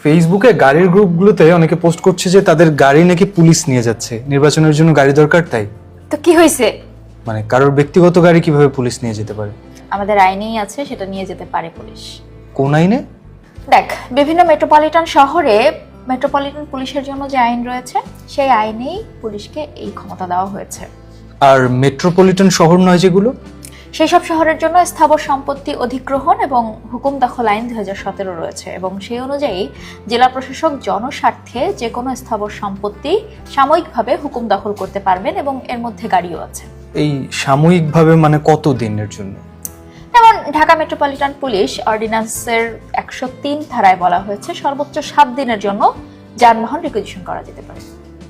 ফেসবুকে গাড়ির গ্রুপগুলোতে অনেকে পোস্ট করছে যে তাদের গাড়ি নাকি পুলিশ নিয়ে যাচ্ছে, নির্বাচনের জন্য গাড়ি দরকার তাই। তো কি হয়েছে? মানে কারোর ব্যক্তিগত গাড়ি কিভাবে পুলিশ নিয়ে যেতে পারে? আমাদের আইনেই আছে, সেটা নিয়ে যেতে পারে পুলিশ। কোন আইনে? দেখ, বিভিন্ন মেট্রোপলিটন শহরে মেট্রোপলিটন পুলিশের জন্য যে আইন রয়েছে সেই আইনেই পুলিশকে এই ক্ষমতা দেওয়া হয়েছে। আর মেট্রোপলিটন শহর নয় যেগুলো? সেই সব শহরের জন্য স্থাবর সম্পত্তি অধিগ্রহণ এবং হুকুম দখল আইন 2017 রয়েছে এবং সেই অনুযায়ী জেলা প্রশাসক জনস্বার্থে যে কোনো স্থাবর সম্পত্তি সাময়িকভাবে হুকুম দখল করতে পারবেন এবং এর মধ্যে গাড়িও আছে। এই সাময়িকভাবে মানে কত দিনের জন্য? যেমন ঢাকা মেট্রোপলিটন পুলিশ অর্ডিন্যান্সের 103 ধারায় বলা হয়েছে সর্বোচ্চ 7 দিনের জন্য যানবাহন রিকুইজিশন করা যেতে পারে।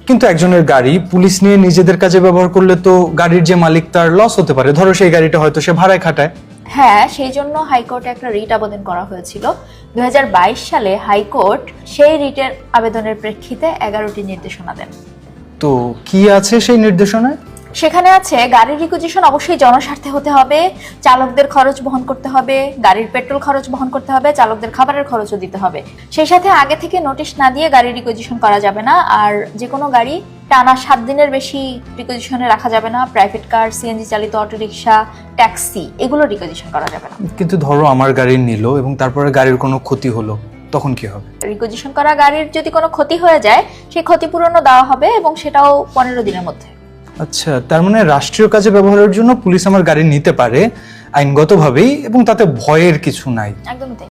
কিন্তু একজনের গাড়ি পুলিশ নিয়ে নিজেদের কাজে ব্যবহার করলে তো গাড়ির যে মালিক তার লস হতে পারে। ধরো সেই গাড়িটা হয়তো সে ভাড়ায় খাটায়। হ্যাঁ, সেই জন্য হাইকোর্টে একটা রিট আবেদন করা হয়েছিল। 2022 সালে হাইকোর্ট সেই রিটের আবেদনের প্রেক্ষিতে 11টি নির্দেশনা দেন। তো কি আছে সেই নির্দেশনায়? সেখানে আছে গাড়ির রিকুইজিশন অবশ্যই জনস্বার্থে হতে হবে, চালকদের খরচ বহন করতে হবে, গাড়ির পেট্রোল খরচ বহন করতে হবে, চালকদের খাবারের খরচও দিতে হবে। সেই সাথে আগে থেকে নোটিশ না দিয়ে গাড়ি রিকুইজিশন করা যাবে না। আর যে কোনো গাড়ি টানা 7 দিনের বেশি রিকুইজিশনে রাখা যাবে না। প্রাইভেট কার, সিএনজি চালিত অটোরিকশা, ট্যাক্সি এগুলো রিকুইজিশন করা যাবে না। কিন্তু ধরো আমার গাড়ি নিল এবং তারপরে গাড়ির কোনো ক্ষতি হলো, তখন কি হবে? রিকুইজিশন করা গাড়ির যদি কোনো ক্ষতি হয়ে যায় সেই ক্ষতিপূরণও দেওয়া হবে এবং সেটাও 15 দিনের মধ্যে। আচ্ছা, তার মানে রাষ্ট্রীয় কাজে ব্যবহারের জন্য পুলিশ আমার গাড়ি নিতে পারে আইনগতভাবেই এবং তাতে ভয়ের কিছু নাই। একদমই তাই।